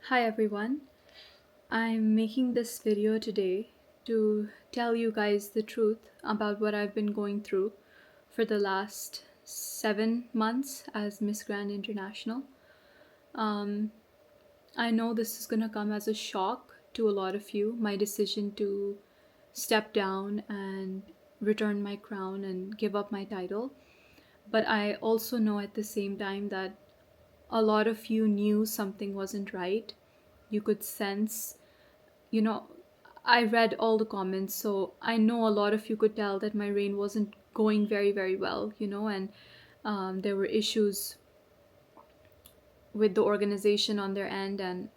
Hi everyone. I'm making this video today to tell you guys the truth about what I've been going through for the last 7 months as Miss Grand International. Um, I know this is gonna come as a shock to a lot of you, my decision to step down and return my crown and give up my title. But I also know at the same time that a lot of you knew something wasn't right. You could sense, you know, I read all the comments, so I know a lot of you could tell that my reign wasn't going very, very well, and there were issues with the organization on their end. And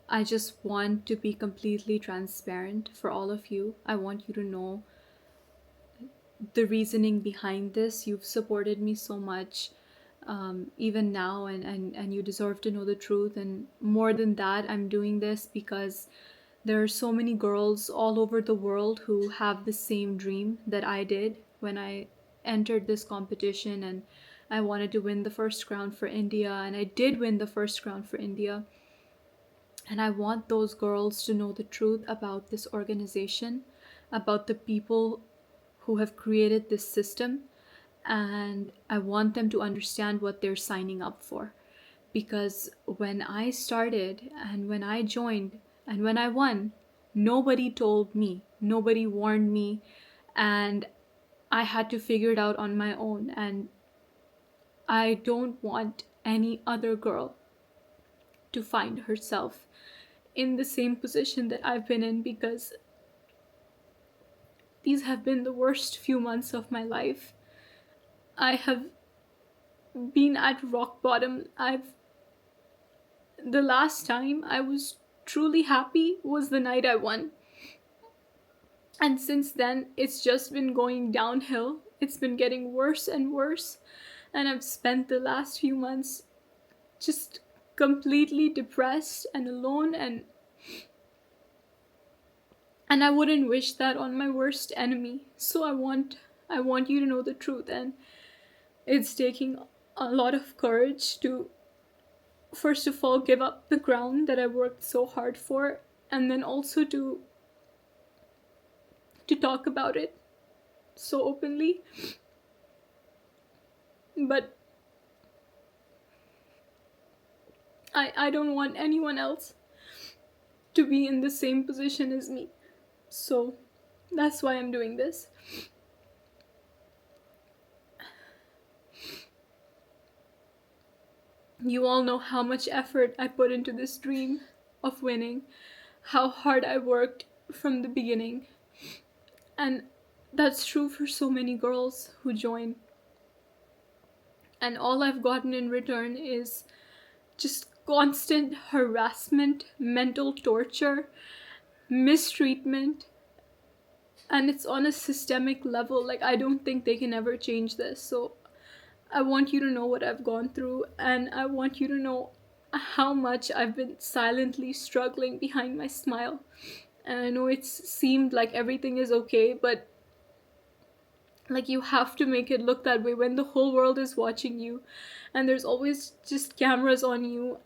I just want to be completely transparent for all of you. I want you to know the reasoning behind this. You've supported me so much, even now, and you deserve to know the truth. And more than that, I'm doing this because there are so many girls all over the world who have the same dream that I did when I entered this competition, and I wanted to win the first crown for India, and I did win the first crown for India. And I want those girls to know the truth about this organization, about the people who have created this system, and I want them to understand what they're signing up for. Because when I started and when I joined and when I won, nobody told me, nobody warned me, and I had to figure it out on my own. And I don't want any other girl to find herself in the same position that I've been in, because these have been the worst few months of my life. I have been at rock bottom. The last time I was truly happy was the night I won. And since then, it's just been going downhill. It's been getting worse and worse. And I've spent the last few months just completely depressed and alone, and I wouldn't wish that on my worst enemy. So I want you to know the truth. And it's taking a lot of courage to first of all give up the crown that I worked so hard for, and then also to talk about it so openly. But I don't want anyone else to be in the same position as me. So that's why I'm doing this. You all know how much effort I put into this dream of winning, how hard I worked from the beginning. And that's true for so many girls who join. And all I've gotten in return is just constant harassment, mental torture, mistreatment, and it's on a systemic level. Like, I don't think they can ever change this. So I want you to know what I've gone through, and I want you to know how much I've been silently struggling behind my smile. And I know it's seemed like everything is okay, but like, you have to make it look that way when the whole world is watching you and there's always just cameras on you.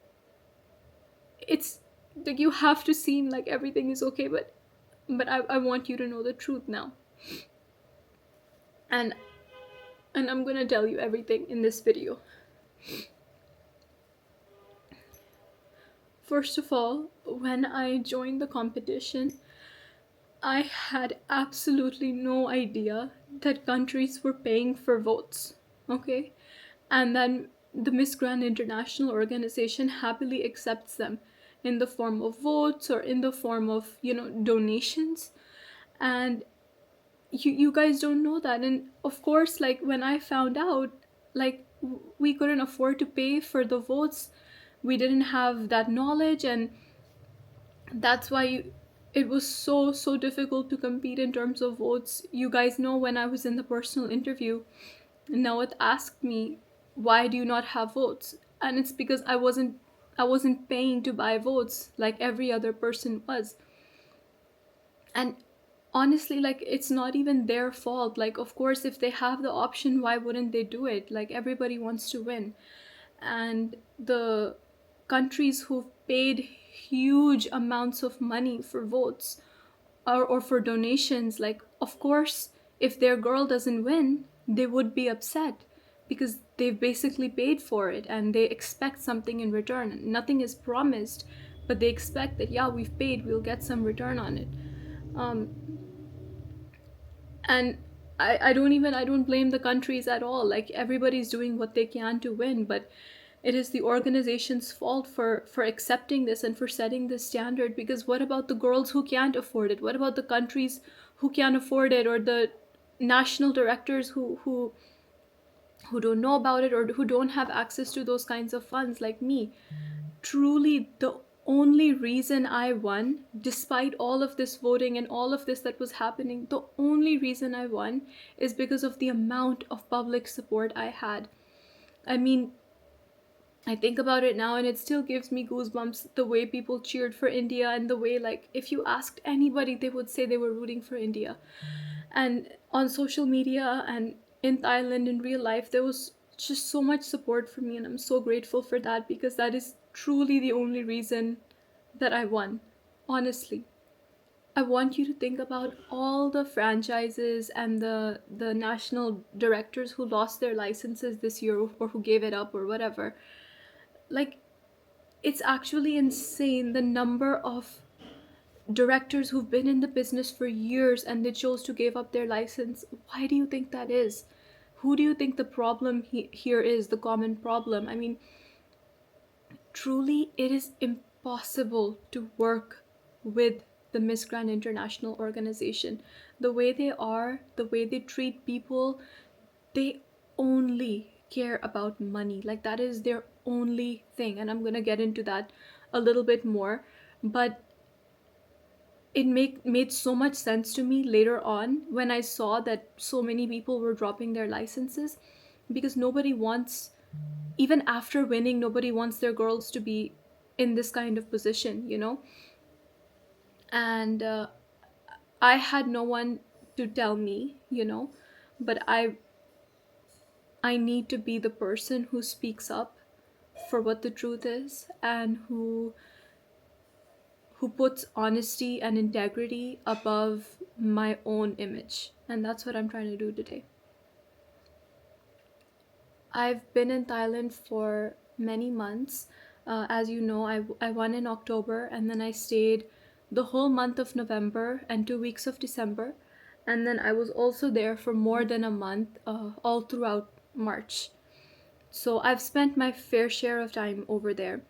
It's like you have to seem like everything is okay, but I want you to know the truth now. And I'm gonna tell you everything in this video. First of all, when I joined the competition, I had absolutely no idea that countries were paying for votes, okay? And then the Miss Grand International organization happily accepts them in the form of votes or in the form of, donations. And you guys don't know that. And of course, like, when I found out, like, we couldn't afford to pay for the votes, we didn't have that knowledge, and that's why it was so difficult to compete in terms of votes. You guys know, when I was in the personal interview, Nawat asked me, why do you not have votes? And it's because I wasn't paying to buy votes like every other person was. And honestly, like, it's not even their fault. Like, of course, if they have the option, why wouldn't they do it? Like, everybody wants to win. And the countries who've paid huge amounts of money for votes, or for donations, like, of course, if their girl doesn't win, they would be upset because they've basically paid for it and they expect something in return. Nothing is promised, but they expect that, yeah, we've paid, we'll get some return on it. Um, and I don't blame the countries at all. Like, everybody's doing what they can to win, but it is the organization's fault for accepting this and for setting this standard. Because what about the girls who can't afford it? What about the countries who can't afford it, or the national directors who don't know about it, or who don't have access to those kinds of funds, like me? Truly, the only reason I won, despite all of this voting and all of this that was happening, the only reason I won is because of the amount of public support I had. I mean, I think about it now and it still gives me goosebumps, the way people cheered for India, and the way, like, if you asked anybody, they would say they were rooting for India. And on social media and in Thailand in real life, there was just so much support for me, and I'm so grateful for that, because that is truly the only reason that I won. Honestly, I want you to think about all the franchises and the national directors who lost their licenses this year, or who gave it up or whatever. Like, it's actually insane, the number of directors who've been in the business for years and they chose to give up their license. Why do you think that is? Who do you think the problem here is, the common problem? I mean, truly, it is impossible to work with the Miss Grand International organization. The way they are, the way they treat people, they only care about money. Like, that is their only thing. And I'm going to get into that a little bit more. But it made so much sense to me later on when I saw that so many people were dropping their licenses, because nobody wants, even after winning, nobody wants their girls to be in this kind of position, you know? And I had no one to tell me, you know, but I need to be the person who speaks up for what the truth is, and who puts honesty and integrity above my own image. And that's what I'm trying to do today. I've been in Thailand for many months. As you know, I won in October, and then I stayed the whole month of November and 2 weeks of December. And then I was also there for more than a month, all throughout March. So I've spent my fair share of time over there.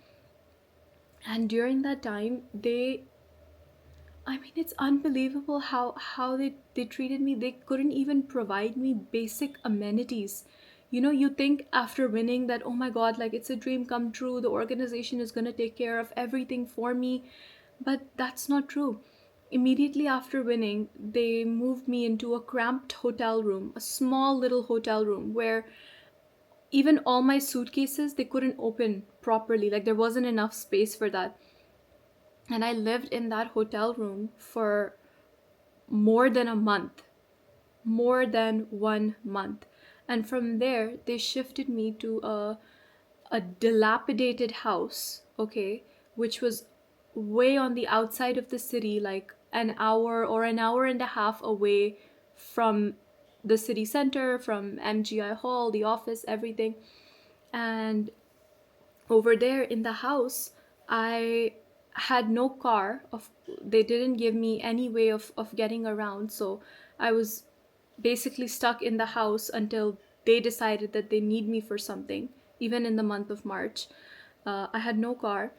And during that time, I mean, it's unbelievable how they treated me. They couldn't even provide me basic amenities. You know, you think after winning that, oh my God, like, it's a dream come true. The organization is going to take care of everything for me. But that's not true. Immediately after winning, they moved me into a cramped hotel room, a small little hotel room where even all my suitcases, they couldn't open properly. Like, there wasn't enough space for that. And I lived in that hotel room for more than a month, more than 1 month. And from there, they shifted me to a dilapidated house, okay, which was way on the outside of the city, like an hour or an hour and a half away from the city center, from MGI Hall, the office, everything. And over there in the house, I had no car. They didn't give me any way of getting around, so I was basically stuck in the house until they decided that they need me for something, even in the month of March. I had no car.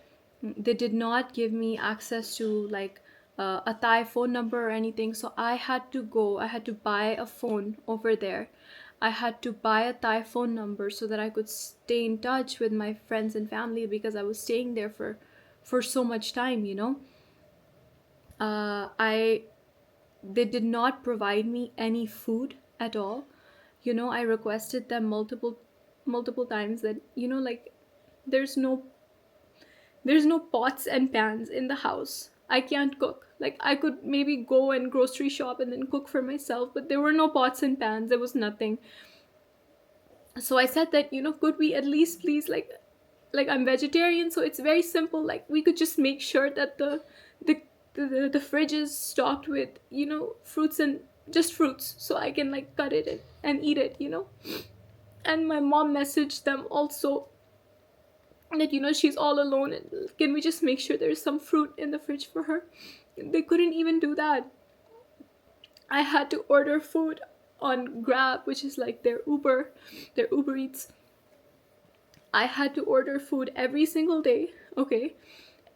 They did not give me access to, like, a Thai phone number or anything, so I had to buy a phone over there. I had to buy a Thai phone number so that I could stay in touch with my friends and family, because I was staying there for so much time, you know. I They did not provide me any food at all. You know, I requested them multiple times that, you know, like, there's no pots and pans in the house. I can't cook. Like, I could maybe go and grocery shop and then cook for myself, but there were no pots and pans. There was nothing. So I said that, you know, could we at least please, like, like I'm vegetarian, so it's very simple. Like we could just make sure that the the fridge is stocked with, fruits, and just fruits, so I can like cut it and eat it. And my mom messaged them also that she's all alone, and can we just make sure there's some fruit in the fridge for her. They couldn't even do that. I had to order food on Grab, which is like their Uber Eats. I had to order food every single day. Okay,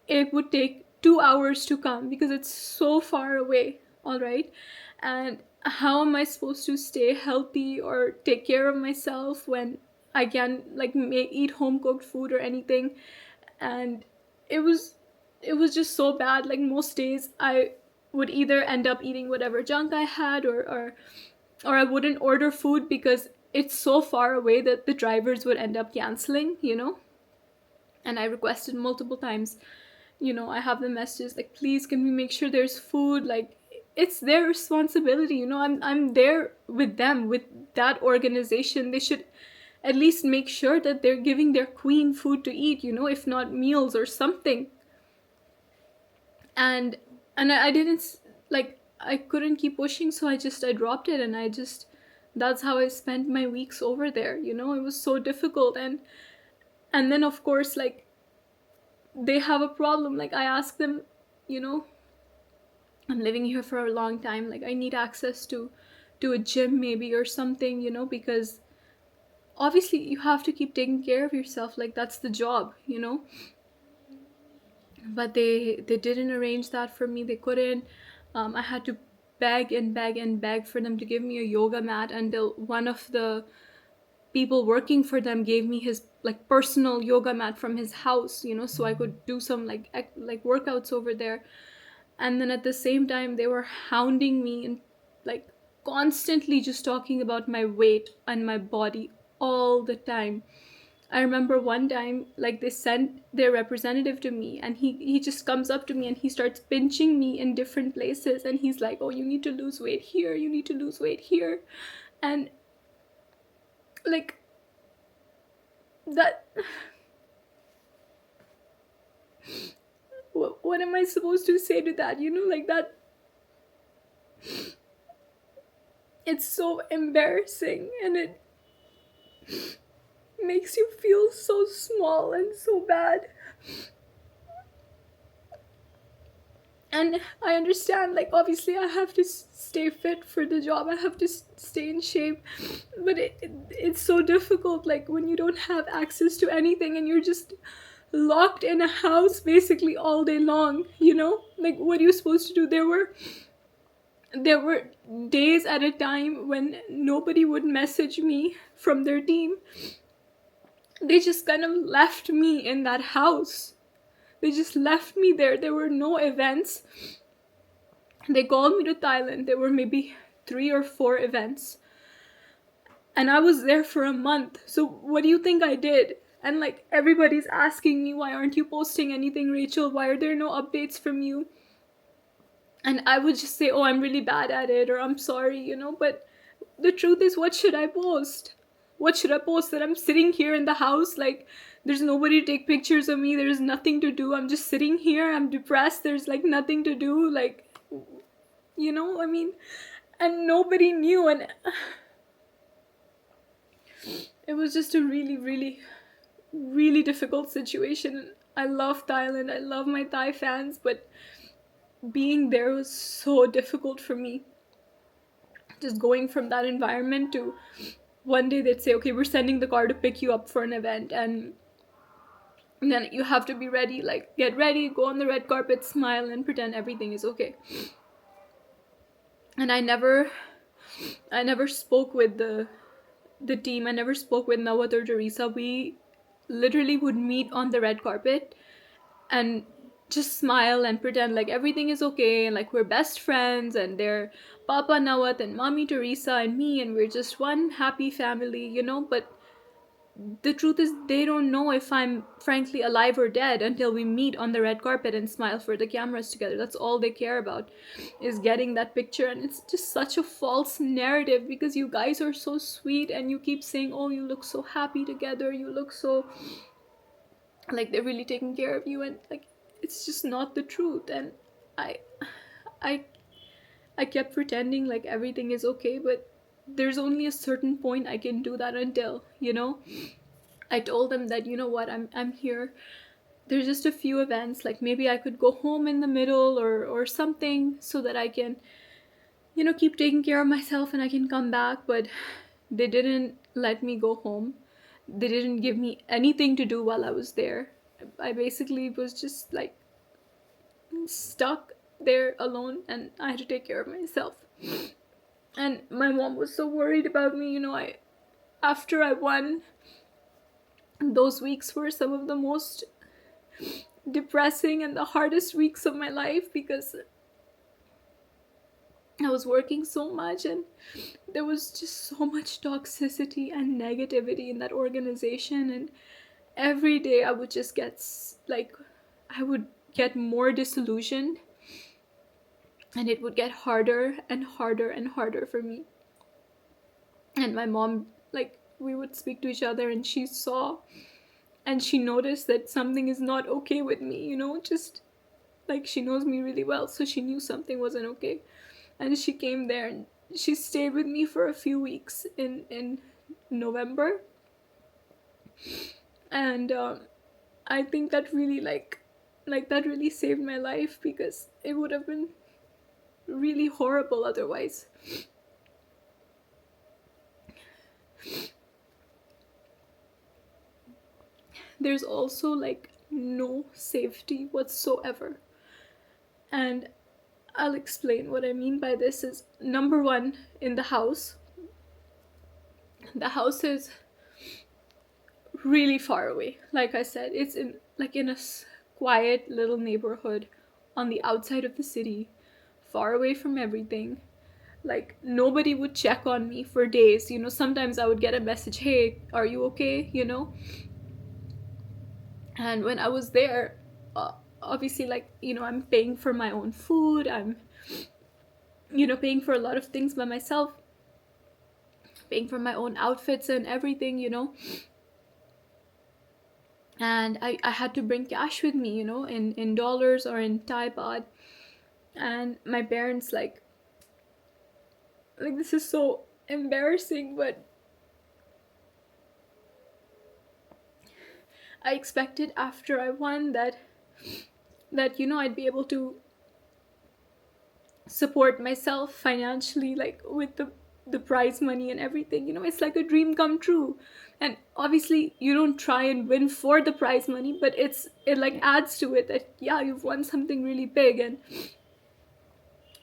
it would take 2 hours to come because it's so far away. All right, and how am I supposed to stay healthy or take care of myself when I can like eat home cooked food or anything? And it was it was just so bad. Like most days I would either end up eating whatever junk I had, or I wouldn't order food because it's so far away that the drivers would end up canceling. And I requested multiple times. I have the messages like, please, can we make sure there's food? Like, it's their responsibility. I'm there with them, with that organization. They should at least make sure that they're giving their queen food to eat, if not meals or something. And I didn't like, I couldn't keep pushing, so I dropped it, and that's how I spent my weeks over there. It was so difficult. And then of course, like, they have a problem. Like, I asked them, you know I'm living here for a long time, like I need access to a gym maybe or something, because obviously you have to keep taking care of yourself, like that's the job. But they didn't arrange that for me. They couldn't. I had to beg and beg and beg for them to give me a yoga mat, until one of the people working for them gave me his like personal yoga mat from his house, so I could do some like workouts over there. And then at the same time, they were hounding me and like constantly just talking about my weight and my body all the time. I remember one time, like, they sent their representative to me, and he just comes up to me and he starts pinching me in different places, and he's like, oh, you need to lose weight here, you need to lose weight here. And like that, what am I supposed to say to that? Like that, it's so embarrassing, and it makes you feel so small and so bad. And I understand, like, obviously I have to stay fit for the job, I have to stay in shape, but it's so difficult, like, when you don't have access to anything and you're just locked in a house basically all day long. Like, what are you supposed to do? There were days at a time when nobody would message me from their team. They just kind of left me in that house. They just left me there. There were no events. They called me to Thailand. There were maybe 3 or 4 events. And I was there for a month. So what do you think I did? And like, everybody's asking me, why aren't you posting anything, Rachel? Why are there no updates from you? And I would just say, oh, I'm really bad at it, or I'm sorry. But the truth is, what should I post? What should I post? That I'm sitting here in the house, like, there's nobody to take pictures of me, there's nothing to do, I'm just sitting here, I'm depressed, there's like nothing to do, like, I mean, and nobody knew. And it was just a really, really, really difficult situation. I love Thailand, I love my Thai fans, but being there was so difficult for me. Just going from that environment to, one day they'd say, okay, we're sending the car to pick you up for an event, and then you have to be ready, like, get ready, go on the red carpet, smile, and pretend everything is okay. And I never spoke with the team. I never spoke with Nawat or Teresa. We literally would meet on the red carpet and just smile and pretend like everything is okay, and like we're best friends, and they're Papa Nawat and Mommy Teresa and me, and we're just one happy family. But the truth is, they don't know if I'm frankly alive or dead until we meet on the red carpet and smile for the cameras together. That's all they care about, is getting that picture. And it's just such a false narrative, because you guys are so sweet and you keep saying, oh, you look so happy together, you look so like they're really taking care of you, and like it's just not the truth. And i i I kept pretending like everything is okay, but there's only a certain point I can do that until, I told them that, what, I'm here. There's just a few events, like maybe I could go home in the middle or something so that I can, keep taking care of myself and I can come back, but they didn't let me go home. They didn't give me anything to do while I was there. I basically was just like stuck there alone and I had to take care of myself. And my mom was so worried about me. I After I won, those weeks were some of the most depressing and the hardest weeks of my life because I was working so much and there was just so much toxicity and negativity in that organization. And every day I would just like, I would get more disillusioned, and it would get harder and harder and harder for me. And my mom, like, we would speak to each other and she saw and she noticed that something is not okay with me, just like she knows me really well, so she knew something wasn't okay. And she came there and she stayed with me for a few weeks in November. And I think that really like that really saved my life because it would have been really horrible otherwise. There's also like no safety whatsoever. And I'll explain what I mean by this is, number one, in the house. The house is really far away. Like I said, it's in a quiet little neighborhood on the outside of the city, far away from everything. Like nobody would check on me for days. Sometimes I would get a message, "Hey, are you okay?" And when I was there, obviously, like, I'm paying for my own food. I'm paying for a lot of things by myself, paying for my own outfits and everything. And I had to bring cash with me, in dollars or in Thai baht. And my parents, this is so embarrassing, but I expected after I won that I'd be able to support myself financially, like with the prize money and everything. It's like a dream come true. And obviously you don't try and win for the prize money, but it like adds to it that, yeah, you've won something really big.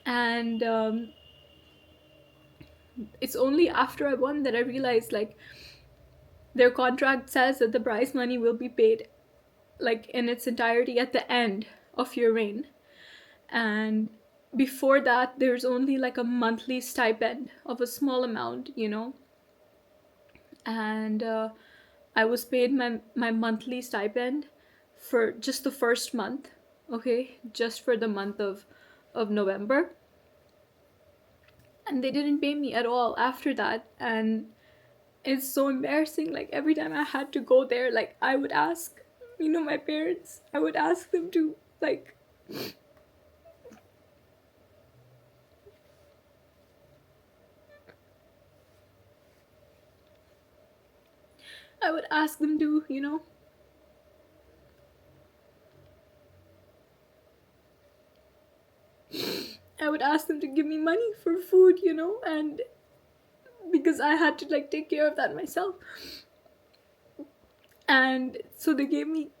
And it's only after I won that I realized, like, their contract says that the prize money will be paid like in its entirety at the end of your reign. And before that, there's only like a monthly stipend of a small amount. And I was paid my monthly stipend for just the first month. Okay, just for the month of November. And they didn't pay me at all after that. And it's so embarrassing. Like every time I had to go there, like I would ask, my parents, I would ask them to, like, I would ask them to, I would ask them to give me money for food, and because I had to like take care of that myself. And so they gave me,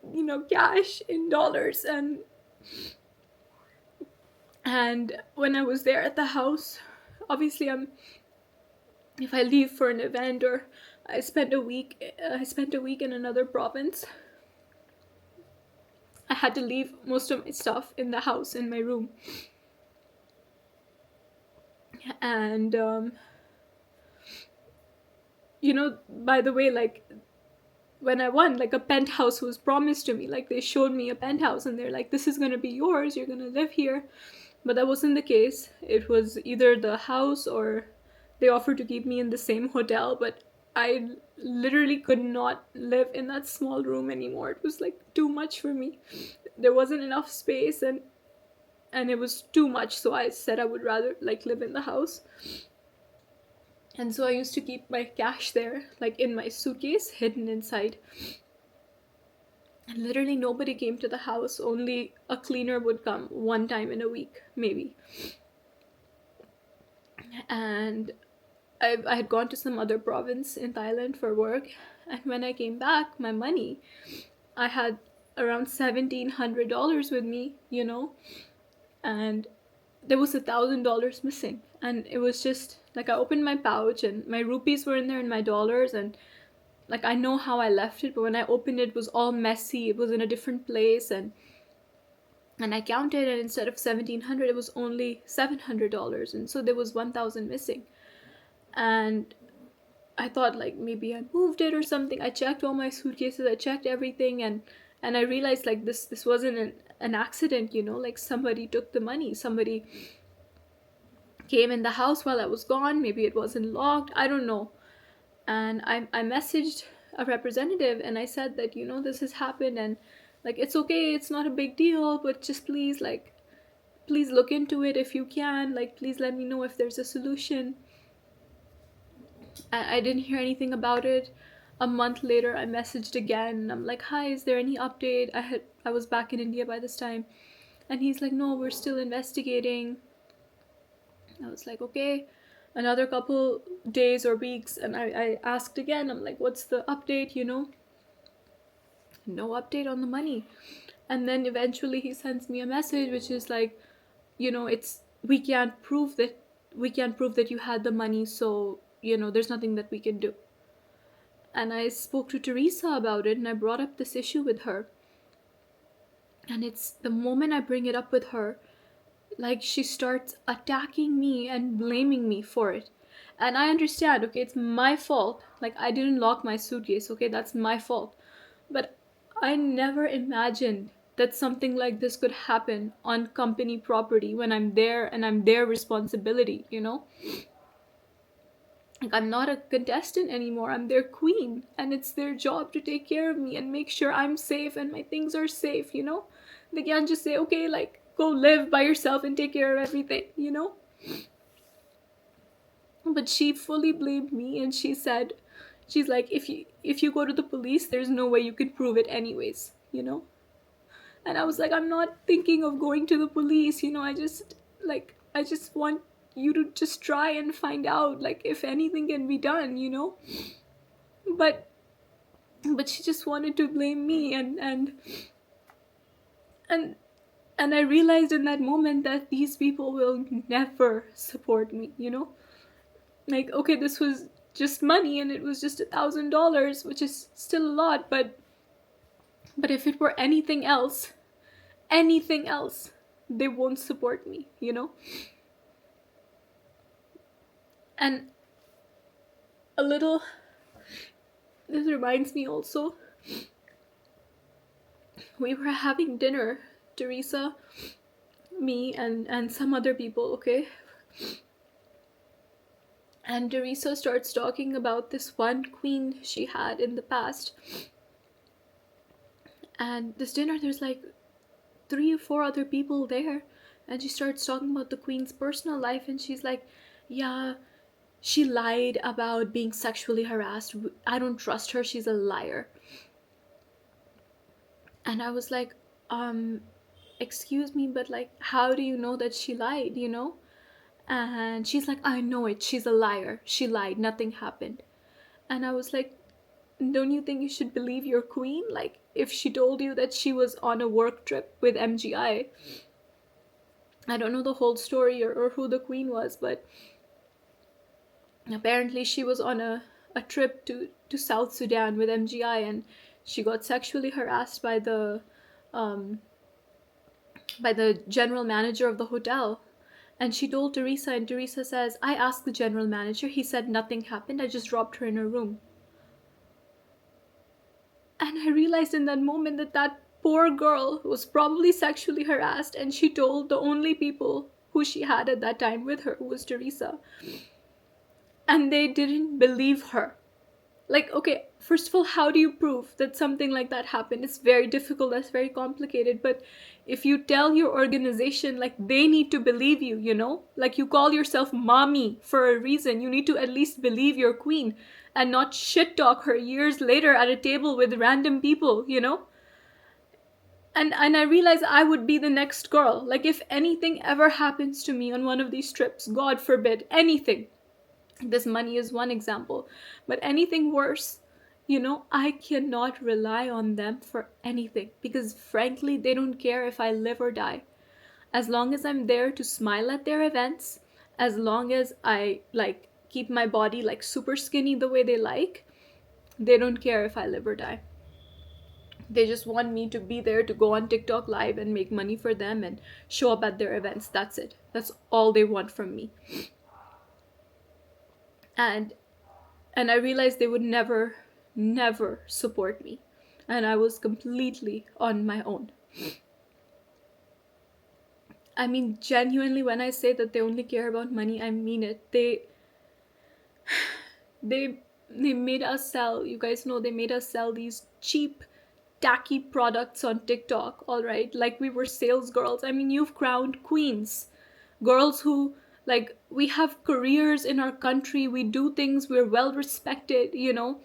cash in dollars. And when I was there at the house, obviously if I leave for an event or I spent a week in another province, I had to leave most of my stuff in the house, in my room. And by the way, like, when I won, like, a penthouse was promised to me. Like, they showed me a penthouse and they're like, this is gonna be yours, you're gonna live here. But that wasn't the case. It was either the house or they offered to keep me in the same hotel. But I literally could not live in that small room anymore. It was like too much for me. There wasn't enough space, and it was too much, so I said I would rather like live in the house. And so I used to keep my cash there, like in my suitcase, hidden inside. And literally nobody came to the house. Only a cleaner would come one time in a week, maybe. And I had gone to some other province in Thailand for work. And when I came back, my money, I had around $1,700 with me, and there was $1,000 missing. And it was just like I opened my pouch and my rupees were in there and my dollars, and like I know how I left it, but when I opened it, it was all messy. It was in a different place, and I counted, and instead of 1,700, it was only $700, and so there was 1,000 missing. And I thought like maybe I moved it or something. I checked all my suitcases, I checked everything, and I realized like this wasn't an accident, like somebody took the money. Somebody came in the house while I was gone. Maybe it wasn't locked. I don't know. And I messaged a representative and I said that, this has happened, and like it's okay, it's not a big deal, but just please look into it if you can. Like, please let me know if there's a solution. I didn't hear anything about it. A month later, I messaged again. And I'm like, "Hi, is there any update?" I was back in India by this time, and he's like, "No, we're still investigating." I was like, "Okay." Another couple days or weeks, and I asked again. I'm like, "What's the update?" No update on the money. And then eventually he sends me a message which is like, it's we can't prove that you had the money, so there's nothing that we can do. And I spoke to Teresa about it, and I brought up this issue with her, and it's the moment I bring it up with her, like she starts attacking me and blaming me for it. And I understand, okay, it's my fault, like I didn't lock my suitcase, okay, that's my fault. But I never imagined that something like this could happen on company property when I'm there and I'm their responsibility. Like, I'm not a contestant anymore. I'm their queen, and it's their job to take care of me and make sure I'm safe and my things are safe. They can't just say, okay, like, go live by yourself and take care of everything. But she fully blamed me, and she's like, if you go to the police, there's no way you can prove it anyways. And I was like, I'm not thinking of going to the police. I just want you to just try and find out, like, if anything can be done. But she just wanted to blame me, and and I realized in that moment that these people will never support me. Like, okay, this was just money, and it was just $1,000, which is still a lot, but if it were anything else, they won't support me. And a little, this reminds me also, we were having dinner, Teresa, me, and some other people, okay? And Teresa starts talking about this one queen she had in the past. And this dinner, there's like 3 or 4 other people there, and she starts talking about the queen's personal life, and she's like, yeah, she lied about being sexually harassed. I don't trust her, she's a liar. And I was like, excuse me, but like, how do you know that she lied? And she's like, I know it, she's a liar, she lied, nothing happened. And I was like, don't you think you should believe your queen? Like, if she told you that she was on a work trip with MGI, I don't know the whole story or who the queen was, but apparently she was on a trip to South Sudan with MGI, and she got sexually harassed by the general manager of the hotel. And she told Teresa, and Teresa says, I asked the general manager, he said nothing happened, I just dropped her in her room. And I realized in that moment that poor girl was probably sexually harassed, and she told the only people who she had at that time with her, who was Teresa. And they didn't believe her. Like, okay, first of all, how do you prove that something like that happened? It's very difficult, that's very complicated. But if you tell your organization, like, they need to believe you, you know, like, you call yourself mommy for a reason, you need to at least believe your queen and not shit talk her years later at a table with random people, you know. And I realize I would be the next girl. Like, if anything ever happens to me on one of these trips, God forbid, anything, this money is one example, but anything worse, you know, I cannot rely on them for anything, because frankly, they don't care if I live or die. As long as I'm there to smile at their events, as long as I like keep my body like super skinny the way they like, they don't care if I live or die. They just want me to be there to go on TikTok live and make money for them and show up at their events. That's it. That's all they want from me. And I realized they would never support me, and I was completely on my own. I mean, genuinely, when I say that they only care about money, I mean it. They made us sell, you guys know, they made us sell these cheap tacky products on TikTok, all right? Like we were sales girls. I mean, you've crowned queens, girls who, like, we have careers in our country, we do things, we're well respected, you know,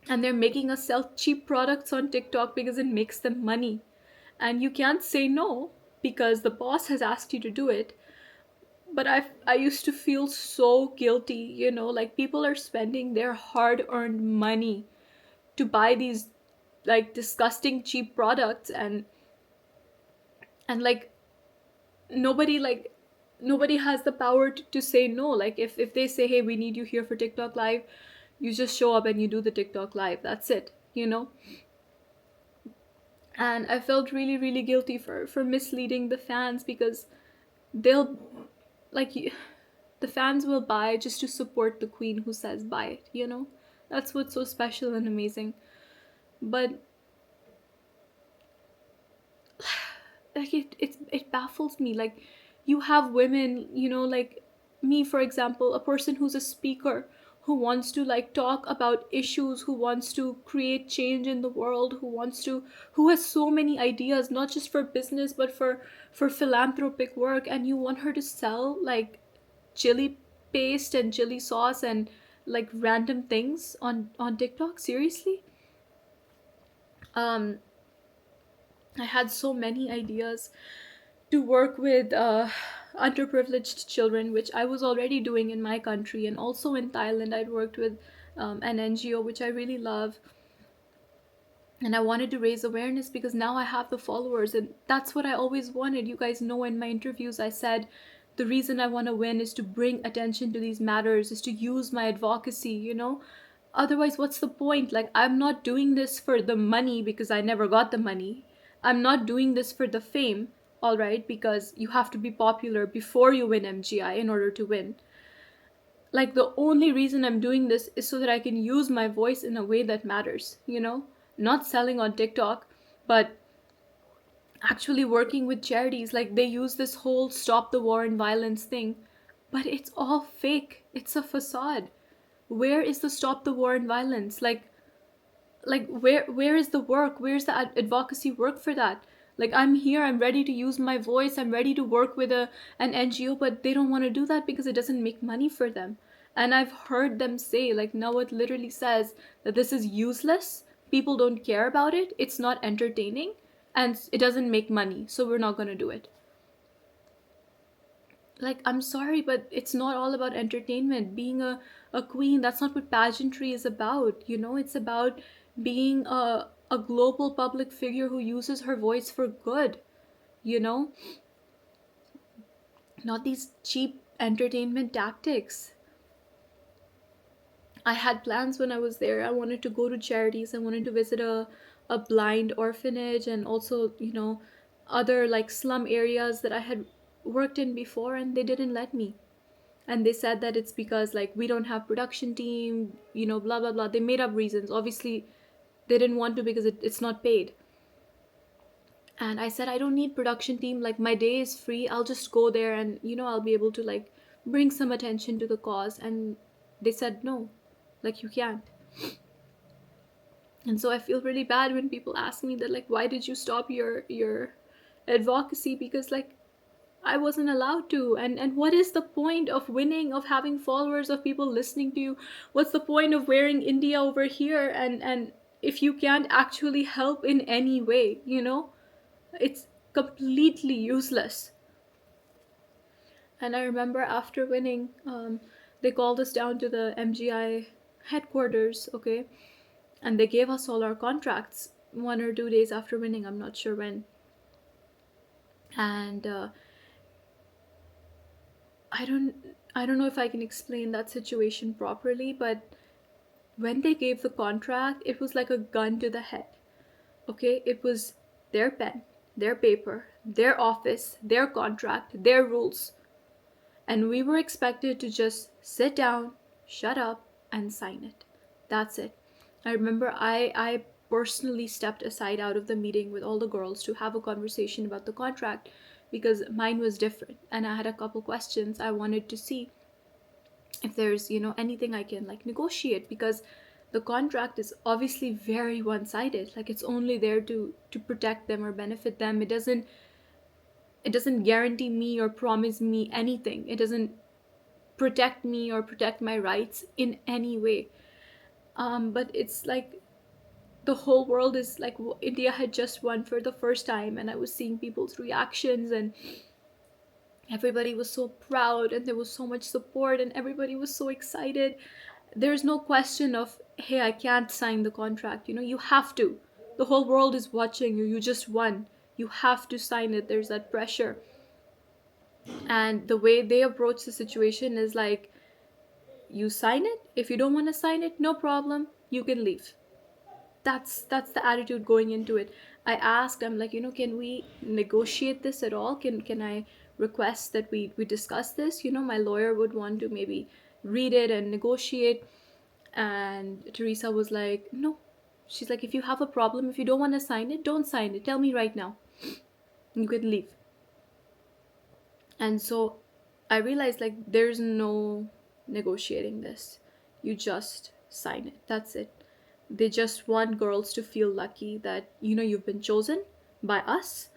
and they're making us sell cheap products on TikTok because it makes them money. And you can't say no because the boss has asked you to do it. But I used to feel so guilty, you know, like people are spending their hard-earned money to buy these like disgusting cheap products, and nobody like nobody has the power to say no. Like if they say, hey, we need you here for TikTok live, you just show up and you do the TikTok live. That's it, you know? And I felt really guilty for misleading the fans, because they'll like the fans will buy just to support the queen who says buy it, you know? That's what's so special and amazing. But like it baffles me. Like, you have women, you know, like me, for example, a person who's a speaker, who wants to like talk about issues, who wants to create change in the world, who has so many ideas, not just for business but for philanthropic work, and you want her to sell like chili paste and chili sauce and like random things on TikTok? Seriously? um I had so many ideas to work with underprivileged children, which I was already doing in my country, and also in Thailand. I'd worked with an NGO, which I really love. And I wanted to raise awareness because now I have the followers, and that's what I always wanted. You guys know, in my interviews, I said the reason I want to win is to bring attention to these matters, is to use my advocacy, you know? Otherwise, what's the point? Like, I'm not doing this for the money because I never got the money. I'm not doing this for the fame, all right? Because you have to be popular before you win MGI in order to win. Like, the only reason I'm doing this is so that I can use my voice in a way that matters, you know? Not selling on TikTok, but actually working with charities. Like, they use this whole stop the war and violence thing, but it's all fake. It's a facade. Where is the stop the war and violence? Like where is the work? Where's the advocacy work for that? Like, I'm here, I'm ready to use my voice, I'm ready to work with an NGO, but they don't want to do that because it doesn't make money for them. And I've heard them say, like, now it literally says that this is useless, people don't care about it, it's not entertaining, and it doesn't make money, so we're not going to do it. Like, I'm sorry, but it's not all about entertainment. Being a queen, that's not what pageantry is about, you know? It's about being a global public figure who uses her voice for good, you know? Not these cheap entertainment tactics. I had plans when I was there. I wanted to go to charities, I wanted to visit a blind orphanage, and also, you know, other like slum areas that I had worked in before, and they didn't let me. And they said that it's because like we don't have production team, you know, blah blah blah. They made up reasons. Obviously they didn't want to because it's not paid. And I said, I don't need production team, like my day is free, I'll just go there, and you know, I'll be able to like bring some attention to the cause. And they said no. Like, you can't. And so I feel really bad when people ask me that, like, why did you stop your advocacy? Because, like, I wasn't allowed to. And what is the point of winning, of having followers, of people listening to you? What's the point of wearing India over here, and if you can't actually help in any way, you know? It's completely useless. And I remember after winning, they called us down to the MGI headquarters, okay? And they gave us all our contracts 1 or 2 days after winning, I'm not sure when. And I don't I don't know if I can explain that situation properly, but when they gave the contract, it was like a gun to the head. Okay? It was their pen, their paper, their office, their contract, their rules. And we were expected to just sit down, shut up, and sign it. That's it. I remember I personally stepped aside out of the meeting with all the girls to have a conversation about the contract, because mine was different and I had a couple questions. I wanted to see if there's, anything I can like negotiate, because the contract is obviously very one-sided. Like, it's only there to protect them or benefit them. It doesn't guarantee me or promise me anything. It doesn't protect me or protect my rights in any way. But it's like the whole world is like, India had just won for the first time, and I was seeing people's reactions, and everybody was so proud, and there was so much support, and everybody was so excited. There's no question of, hey, I can't sign the contract. You have to. The whole world is watching you. You just won. You have to sign it. There's that pressure. And the way they approach the situation is like, you sign it. If you don't want to sign it, no problem. You can leave. That's the attitude going into it. I asked, I'm like, can we negotiate this at all? Can I request that we discuss this? My lawyer would want to maybe read it and negotiate. And Teresa was like, no. She's like, if you have a problem, if you don't want to sign it, don't sign it. Tell me right now. You can leave. And so I realized, like, there's no negotiating this. You just sign it. That's it. They just want girls to feel lucky that, you've been chosen by us,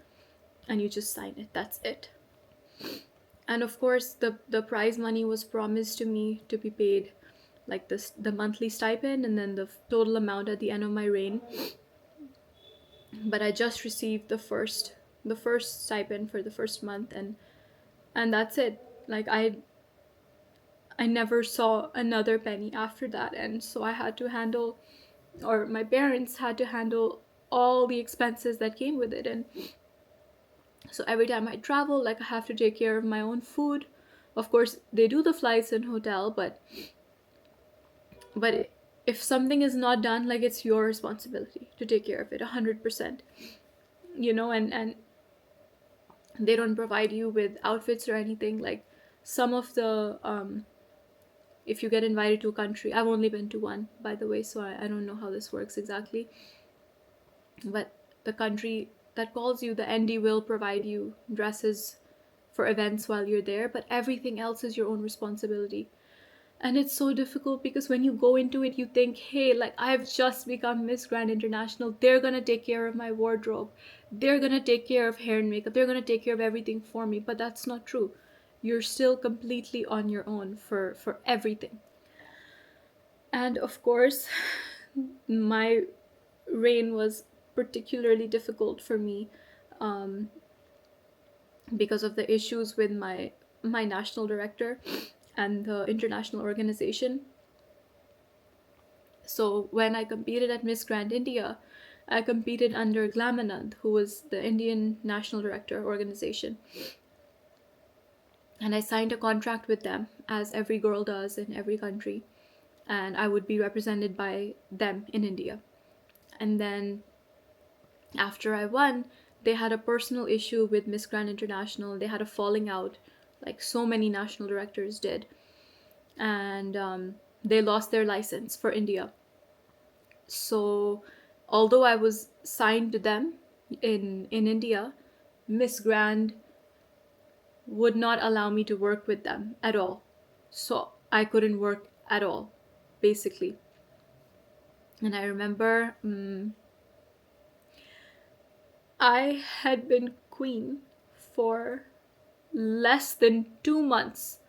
and you just sign it. That's it. And of course, the prize money was promised to me to be paid, like the monthly stipend, and then the total amount at the end of my reign. But I just received the first stipend for the first month, and that's it. Like, I never saw another penny after that. And so I had to handle, or my parents had to handle, all the expenses that came with it. And so every time I travel, like, I have to take care of my own food. Of course, they do the flights and hotel, but if something is not done, like, it's your responsibility to take care of it 100%. And they don't provide you with outfits or anything. Like, some of the if you get invited to a country, I've only been to one, by the way, so I don't know how this works exactly, but the country that calls you, the ND, will provide you dresses for events while you're there, but everything else is your own responsibility. And it's so difficult, because when you go into it, you think, hey, like, I've just become Miss Grand International. They're going to take care of my wardrobe. They're going to take care of hair and makeup. They're going to take care of everything for me. But that's not true. You're still completely on your own for everything. And of course, my reign was particularly difficult for me, um, because of the issues with my national director and the international organization. So when I competed at Miss Grand India, I competed under Glamanand, who was the Indian National Director organization. And I signed a contract with them, as every girl does in every country. And I would be represented by them in India. And then after I won, they had a personal issue with Miss Grand International. They had a falling out, like so many national directors did. And they lost their license for India. So although I was signed to them in India, Miss Grand would not allow me to work with them at all. So I couldn't work at all. basically. And I remember I had been queen for less than 2 months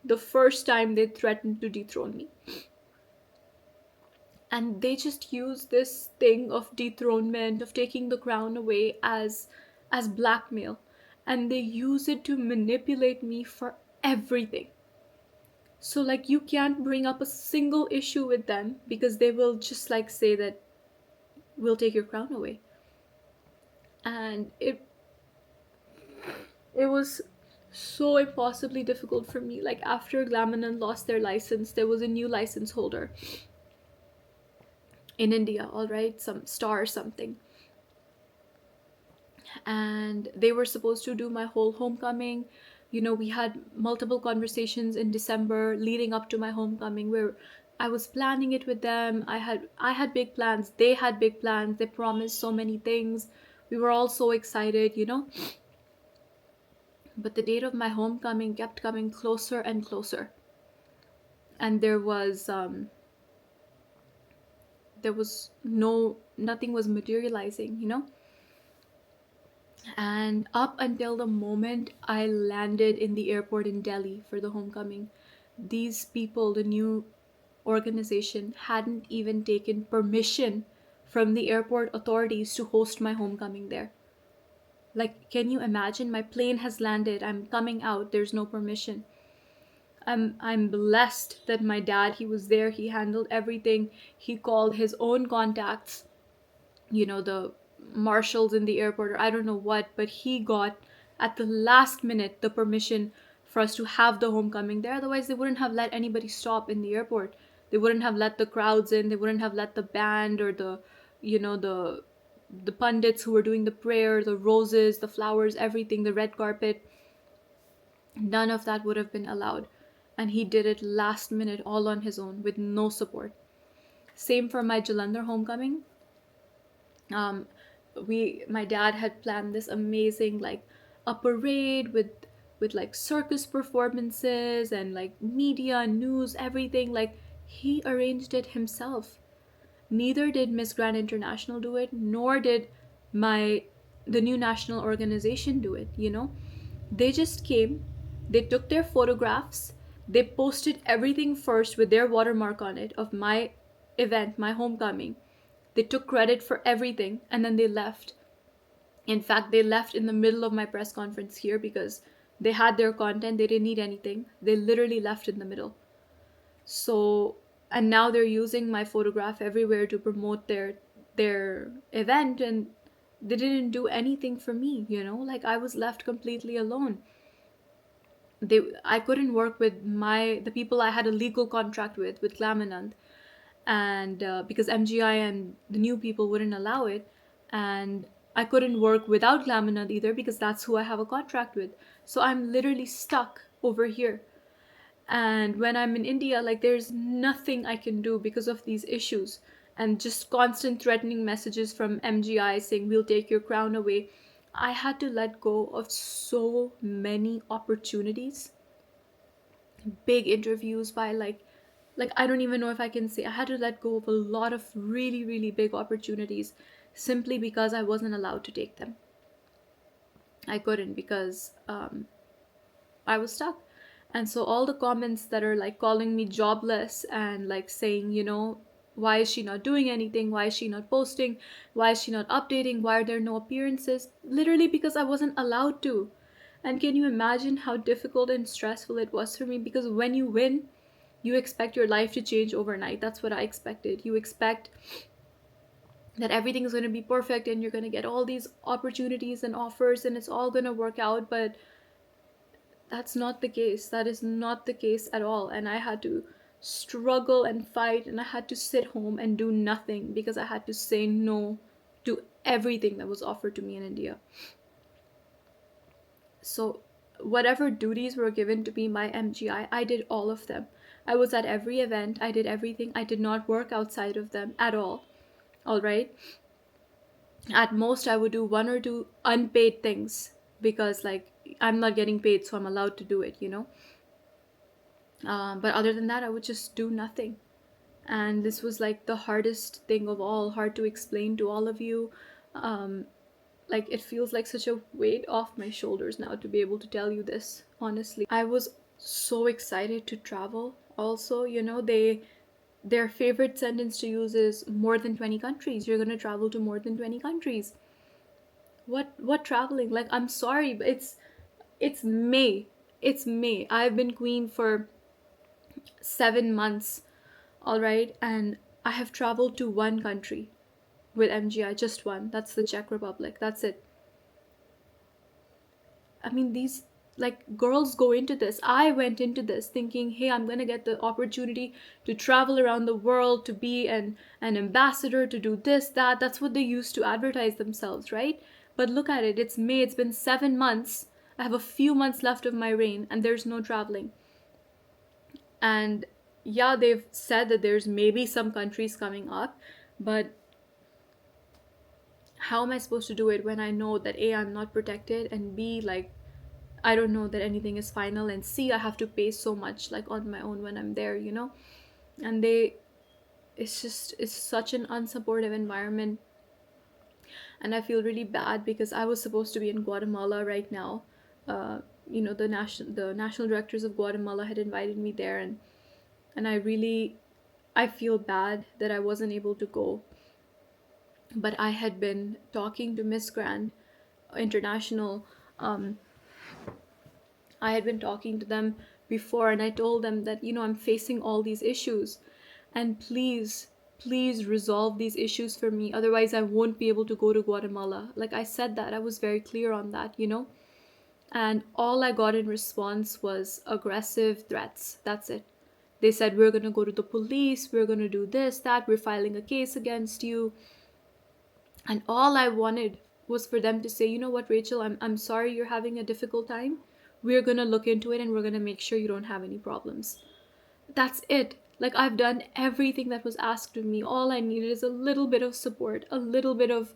the first time they threatened to dethrone me. And they just use this thing of dethronement, of taking the crown away, as blackmail. And they use it to manipulate me for everything. So like you can't bring up a single issue with them because they will just like say that we'll take your crown away. And it was so impossibly difficult for me. Like after Glamanan lost their license, there was a new license holder in India, all right, some star or something. And they were supposed to do my whole homecoming. You know, we had multiple conversations in December leading up to my homecoming where I was planning it with them. I had big plans. They had big plans. They promised so many things. We were all so excited, you know. But the date of my homecoming kept coming closer and closer. And there was nothing was materializing, you know. And up until the moment I landed in the airport in Delhi for the homecoming, these people, the new organization, hadn't even taken permission from the airport authorities to host my homecoming there. Like, can you imagine? My plane has landed, I'm coming out, there's no permission. I'm blessed that my dad, he was there, he handled everything. He called his own contacts, you know, the marshals in the airport or I don't know what, but he got at the last minute the permission for us to have the homecoming there. Otherwise, they wouldn't have let anybody stop in the airport. They wouldn't have let the crowds in. They wouldn't have let the band or the, you know, the pundits who were doing the prayer, the roses, the flowers, everything, the red carpet. None of that would have been allowed. And he did it last minute all on his own with no support. Same for my Jalandhar homecoming. um my dad had planned this amazing, like, a parade with like circus performances and like media news, everything. Like, he arranged it himself. Neither did Miss Grand International do it, nor did my the new national organization do it, you know. They just came, they took their photographs, they posted everything first with their watermark on it of my event, my homecoming. They took credit for everything and then they left. In fact, they left in the middle of my press conference here because they had their content, they didn't need anything. They literally left in the middle. So, and now they're using my photograph everywhere to promote their event, and they didn't do anything for me, you know? Like, I was left completely alone. I couldn't work with the people I had a legal contract with Glamanand, and because MGI and the new people wouldn't allow it, and I couldn't work without Glamanand either because that's who I have a contract with. So I'm literally stuck over here. And when I'm in India, like, there's nothing I can do because of these issues and just constant threatening messages from MGI saying we'll take your crown away. I had to let go of so many opportunities, big interviews by like I don't even know if I can say. I had to let go of a lot of really, really big opportunities simply because I wasn't allowed to take them. I couldn't because I was stuck. And so all the comments that are like calling me jobless and like saying, you know, why is she not doing anything? Why is she not posting? Why is she not updating? Why are there no appearances? Literally because I wasn't allowed to. And can you imagine how difficult and stressful it was for me? Because when you win, you expect your life to change overnight. That's what I expected. You expect that everything is going to be perfect and you're going to get all these opportunities and offers and it's all going to work out. But that's not the case. That is not the case at all. And I had to struggle and fight, and I had to sit home and do nothing because I had to say no to everything that was offered to me in India. So, whatever duties were given to me by MGI, I did all of them. I was at every event, I did everything. I did not work outside of them at all. All right. At most, I would do one or two unpaid things because, like, I'm not getting paid, so I'm allowed to do it, you know? But other than that, I would just do nothing. And this was like the hardest thing of all, hard to explain to all of you. um, like it feels like such a weight off my shoulders now to be able to tell you this. Honestly, I was so excited to travel. Also, their favorite sentence to use is more than 20 countries. You're going to travel to more than 20 countries. What traveling? Like, I'm sorry, but it's May. It's May. I've been queen for 7 months, all right, and I have traveled to one country with MGI, just one. That's the Czech Republic. That's it. I mean, these, like, girls go into this. I went into this thinking, hey, I'm gonna get the opportunity to travel around the world, to be an ambassador, to do this, that. That's what they used to advertise themselves, right? But look at it. It's May. It's been 7 months. I have a few months left of my reign, and there's no traveling. And yeah, they've said that there's maybe some countries coming up, but how am I supposed to do it when I know that A, I'm not protected, and B, like, I don't know that anything is final, and C, I have to pay so much, like, on my own when I'm there. And it's such an unsupportive environment. And I feel really bad because I was supposed to be in Guatemala right now. uh, the national directors of Guatemala had invited me there, and I feel bad that I wasn't able to go. But I had been talking to Miss Grand International. um, I had been talking to them before, and I told them that, I'm facing all these issues, and please resolve these issues for me. Otherwise, I won't be able to go to Guatemala. Like, I said that. I was very clear on that. And all I got in response was aggressive threats. That's it. They said, we're going to go to the police, we're going to do this, that, we're filing a case against you. And all I wanted was for them to say, you know what, Rachel, I'm sorry you're having a difficult time. We're going to look into it and we're going to make sure you don't have any problems. That's it. Like, I've done everything that was asked of me. All I needed is a little bit of support, a little bit of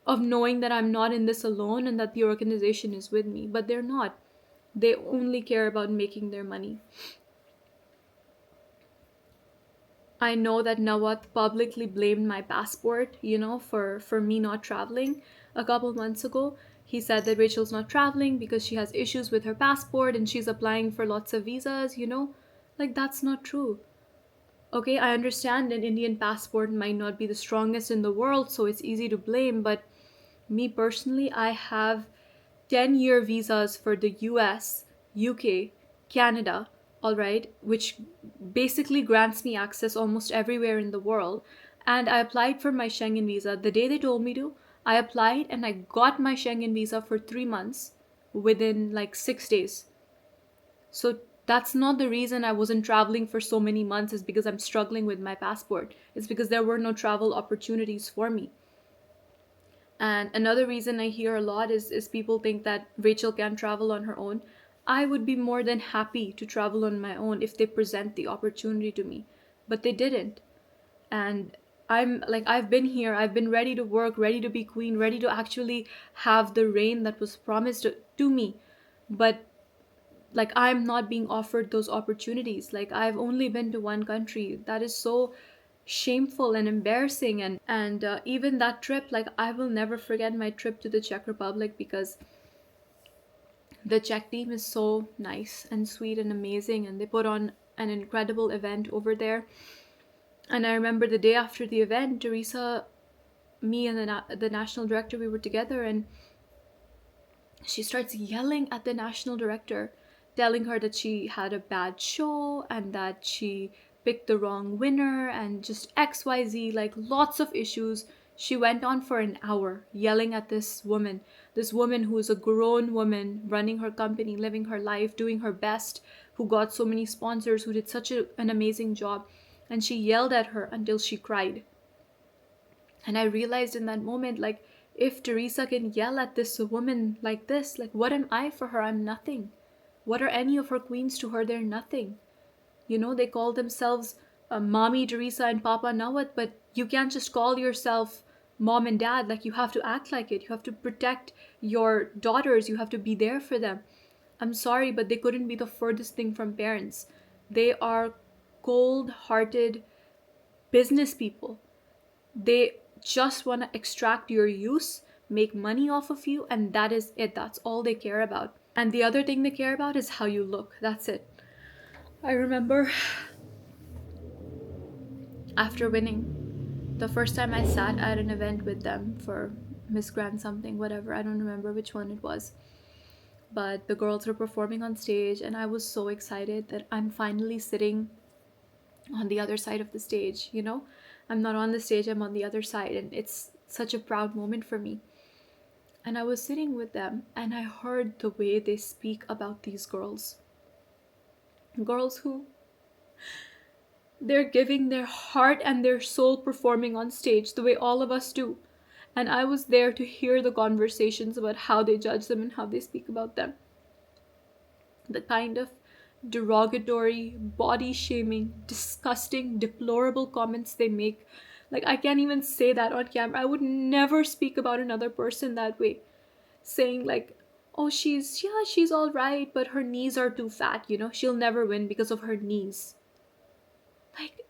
of knowing that I'm not in this alone and that the organization is with me. But they're not. They only care about making their money. I know that Nawat publicly blamed my passport, for me not traveling a couple months ago. He said that Rachel's not traveling because she has issues with her passport and she's applying for lots of visas. Like, that's not true. Okay, I understand an Indian passport might not be the strongest in the world, so it's easy to blame, but me personally, I have 10-year visas for the US, UK, Canada, all right, which basically grants me access almost everywhere in the world. And I applied for my Schengen visa the day they told me to. I applied and I got my Schengen visa for 3 months within like 6 days. So that's not the reason I wasn't traveling for so many months, is because I'm struggling with my passport. It's because there were no travel opportunities for me. And another reason I hear a lot is people think that Rachel can travel on her own. I would be more than happy to travel on my own if they present the opportunity to me. But they didn't. And I've been here, I've been ready to work, ready to be queen, ready to actually have the reign that was promised to me. But like, I'm not being offered those opportunities. Like, I've only been to one country. That is so shameful and embarrassing. And even that trip, like, I will never forget my trip to the Czech Republic, because the Czech team is so nice and sweet and amazing, and they put on an incredible event over there. And I remember the day after the event, Teresa, me and the national director, we were together, and she starts yelling at the national director, telling her that she had a bad show and that she picked the wrong winner and just XYZ, like lots of issues. She went on for an hour yelling at this woman who is a grown woman running her company, living her life, doing her best, who got so many sponsors, who did such an amazing job. And she yelled at her until she cried. And I realized in that moment, like, if Teresa can yell at this woman like this, like, what am I for her? I'm nothing. What are any of her queens to her? They're nothing. They call themselves Mommy Teresa and Papa Nawat, but you can't just call yourself mom and dad. Like, you have to act like it. You have to protect your daughters. You have to be there for them. I'm sorry, but they couldn't be the furthest thing from parents. They are cold-hearted business people. They just want to extract your use, make money off of you, and that is it. That's all they care about. And the other thing they care about is how you look. That's it. I remember after winning, the first time I sat at an event with them for Miss Grand something, whatever, I don't remember which one it was. But the girls were performing on stage, and I was so excited that I'm finally sitting on the other side of the stage, you know? I'm not on the stage, I'm on the other side, and it's such a proud moment for me. And I was sitting with them, and I heard the way they speak about these girls. Girls who they're giving their heart and their soul performing on stage the way all of us do. And I was there to hear the conversations about how they judge them and how they speak about them. The kind of derogatory, body shaming, disgusting, deplorable comments they make. Like, I can't even say that on camera. I would never speak about another person that way. Saying, like, oh, she's all right, but her knees are too fat, you know? She'll never win because of her knees. Like,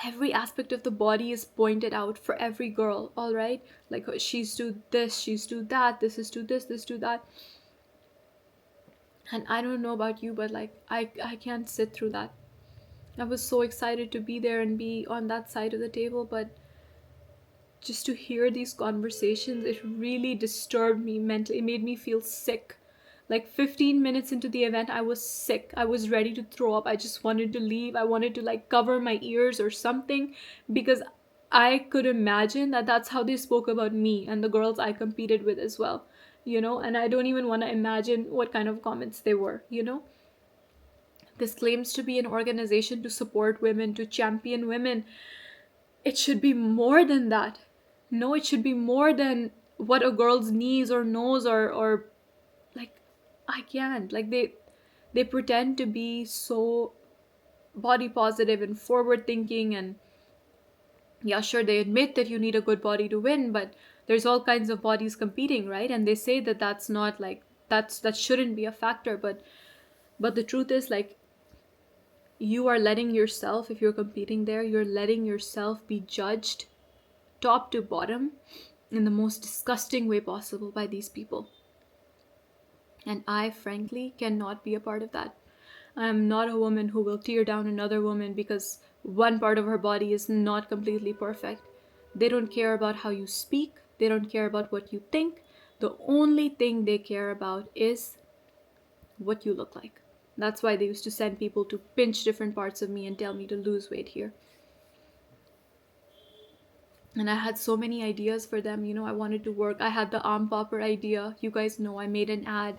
every aspect of the body is pointed out for every girl, all right? Like, she's to this, she's to that, this is to this to that. And I don't know about you, but like, I can't sit through that. I was so excited to be there and be on that side of the table, but just to hear these conversations, it really disturbed me mentally. It made me feel sick. Like 15 minutes into the event, I was sick. I was ready to throw up. I just wanted to leave. I wanted to like cover my ears or something, because I could imagine that that's how they spoke about me and the girls I competed with as well, you know? And I don't even want to imagine what kind of comments they were, you know? This claims to be an organization to support women, to champion women. It should be more than that. No, it should be more than what a girl's knees or nose or like, I can't. Like, they pretend to be so body positive and forward thinking, and yeah, sure, they admit that you need a good body to win, but there's all kinds of bodies competing, right? And they say that that's not like, that shouldn't be a factor, but the truth is, like, you are letting yourself, if you're competing there, you're letting yourself be judged top to bottom in the most disgusting way possible by these people. And I frankly cannot be a part of that. I'm not a woman who will tear down another woman because one part of her body is not completely perfect. They don't care about how you speak, they don't care about what you think. The only thing they care about is what you look like. That's why they used to send people to pinch different parts of me and tell me to lose weight here. And I had so many ideas for them. You know, I wanted to work. I had the arm popper idea. You guys know I made an ad.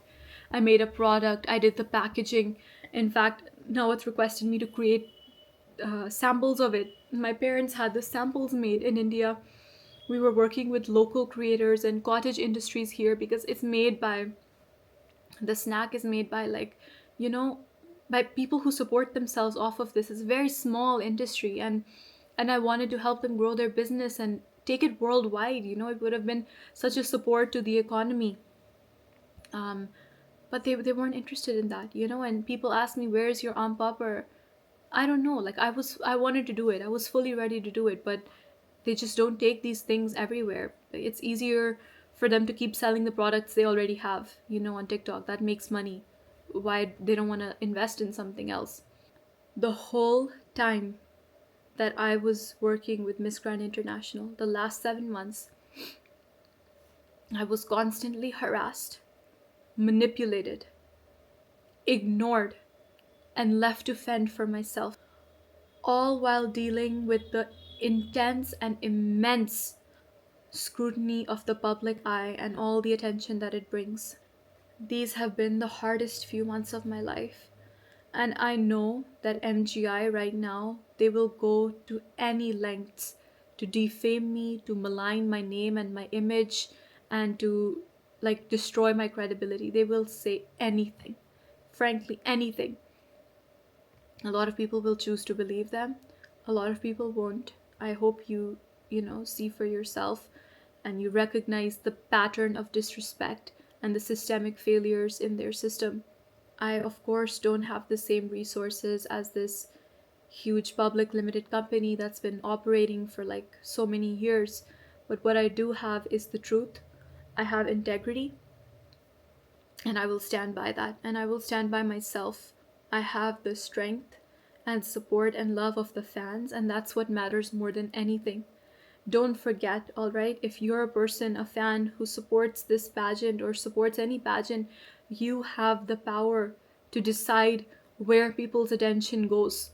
I made a product. I did the packaging. In fact, now it's requested me to create samples of it. My parents had the samples made in India. We were working with local creators and cottage industries here, because it's made by, the snack is made by, like, you know, by people who support themselves off of this. It's a very small industry, and I wanted to help them grow their business and take it worldwide. You know, it would have been such a support to the economy. But they weren't interested in that, you know. And people ask me, where's your arm popper? I don't know. Like, I wanted to do it. I was fully ready to do it, but they just don't take these things everywhere. It's easier for them to keep selling the products they already have, you know, on TikTok. That makes money. Why they don't want to invest in something else? The whole time that I was working with Miss Grand International, the last 7 months, I was constantly harassed, manipulated, ignored, and left to fend for myself, all while dealing with the intense and immense scrutiny of the public eye and all the attention that it brings. These have been the hardest few months of my life. And I know that MGI right now, they will go to any lengths to defame me, to malign my name and my image, and to like destroy my credibility. They will say anything, frankly, anything. A lot of people will choose to believe them. A lot of people won't. I hope you know, see for yourself and you recognize the pattern of disrespect and the systemic failures in their system. I, of course, don't have the same resources as this huge public limited company that's been operating for like so many years. But what I do have is the truth. I have integrity, and I will stand by that. And I will stand by myself. I have the strength and support and love of the fans, and that's what matters more than anything. Don't forget, all right, if you're a person, a fan who supports this pageant or supports any pageant, you have the power to decide where people's attention goes.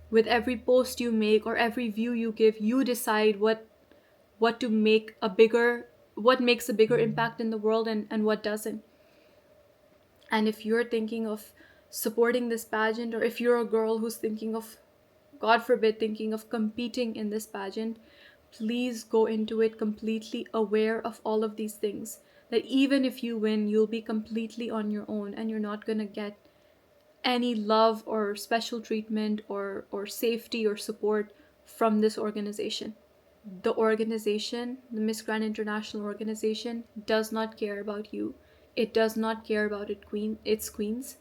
With every post you make or every view you give, you decide what to make a bigger, what makes a bigger impact in the world, and what doesn't. And if you're thinking of supporting this pageant, or if you're a girl who's thinking of, God forbid, thinking of competing in this pageant, please go into it completely aware of all of these things. That even if you win, you'll be completely on your own, and you're not going to get any love or special treatment or safety or support from this organization. The organization, the Miss Grand International organization, does not care about you. It does not care about its queens.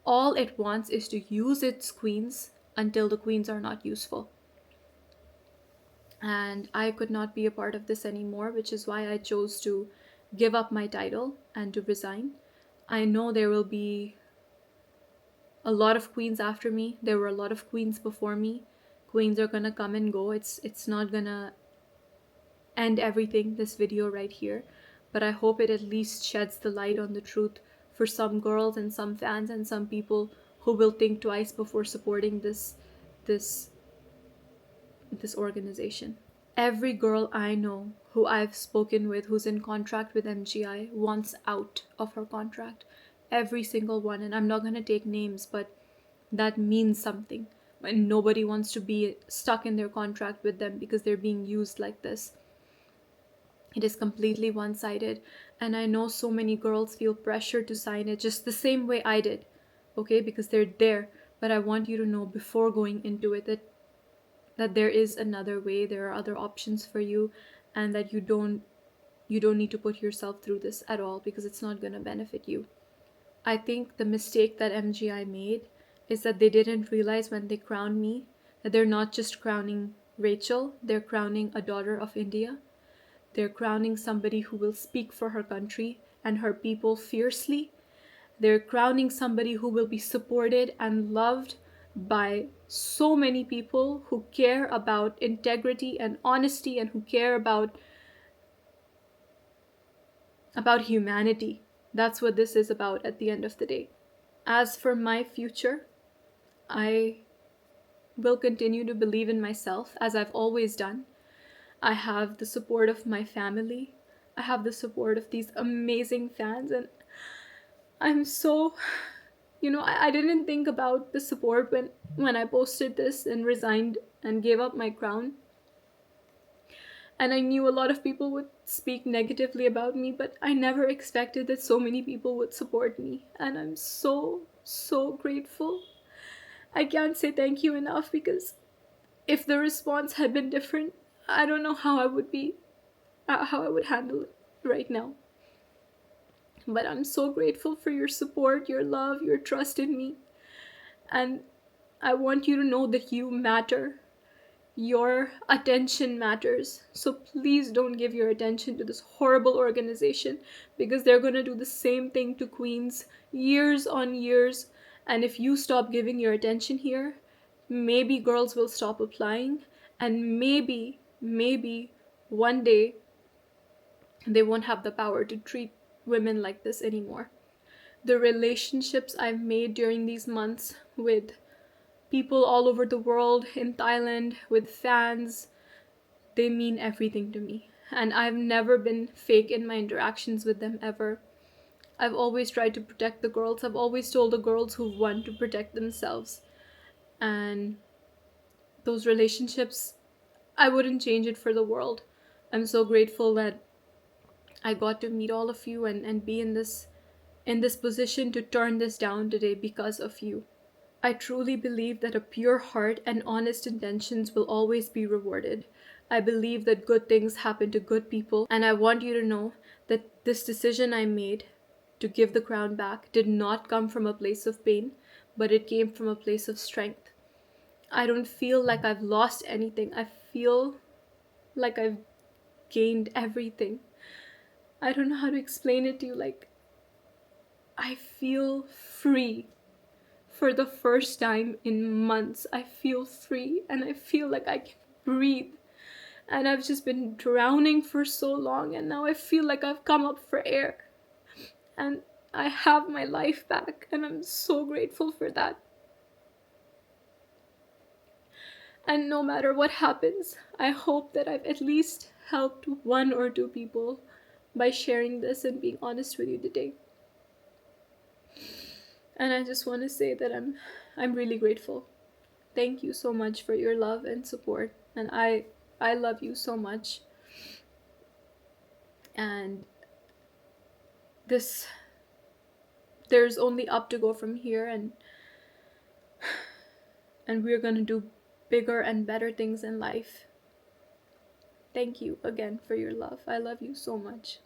All it wants is to use its queens until the queens are not useful. And I could not be a part of this anymore, which is why I chose to give up my title and to resign. I know there will be a lot of queens after me. There were a lot of queens before me. Queens are gonna come and go. It's not gonna end everything, this video right here, but I hope it at least sheds the light on the truth for some girls and some fans and some people who will think twice before supporting this this organization. Every girl I know who I've spoken with who's in contract with MGI wants out of her contract. Every single one. And I'm not going to take names, but that means something. And nobody wants to be stuck in their contract with them because they're being used like this. It is completely one-sided, and I know so many girls feel pressure to sign it just the same way I did, okay, because they're there. But I want you to know before going into it that there is another way, there are other options for you, and that you don't need to put yourself through this at all, because it's not going to benefit you. I think the mistake that MGI made is that they didn't realize when they crowned me that they're not just crowning Rachel, they're crowning a daughter of India. They're crowning somebody who will speak for her country and her people fiercely. They're crowning somebody who will be supported and loved by so many people who care about integrity and honesty and who care about humanity. That's what this is about at the end of the day. As for my future, I will continue to believe in myself as I've always done. I have the support of my family. I have the support of these amazing fans, and I'm so, I didn't think about the support when I posted this and resigned and gave up my crown. And I knew a lot of people would speak negatively about me, but I never expected that so many people would support me. And I'm so, so grateful. I can't say thank you enough, because if the response had been different, I don't know how I would handle it right now. But I'm so grateful for your support, your love, your trust in me. And I want you to know that you matter. Your attention matters. So please don't give your attention to this horrible organization, because they're going to do the same thing to queens years on years. And if you stop giving your attention here, maybe girls will stop applying, and maybe one day they won't have the power to treat women like this anymore. The relationships I've made during these months with people all over the world, in Thailand, with fans, they mean everything to me. And I've never been fake in my interactions with them ever. I've always tried to protect the girls. I've always told the girls who won to protect themselves. And those relationships, I wouldn't change it for the world. I'm so grateful that I got to meet all of you and be in this position to turn this down today because of you. I truly believe that a pure heart and honest intentions will always be rewarded. I believe that good things happen to good people, and I want you to know that this decision I made to give the crown back did not come from a place of pain, but it came from a place of strength. I don't feel like I've lost anything. I feel like I've gained everything. I don't know how to explain it to you. Like, I feel free. For the first time in months, I feel free and I feel like I can breathe. And I've just been drowning for so long, and now I feel like I've come up for air. And I have my life back, and I'm so grateful for that. And no matter what happens, I hope that I've at least helped one or two people by sharing this and being honest with you today. And I just want to say that I'm really grateful. Thank you so much for your love and support. And I love you so much. And there's only up to go from here, and we're going to do bigger and better things in life. Thank you again for your love. I love you so much.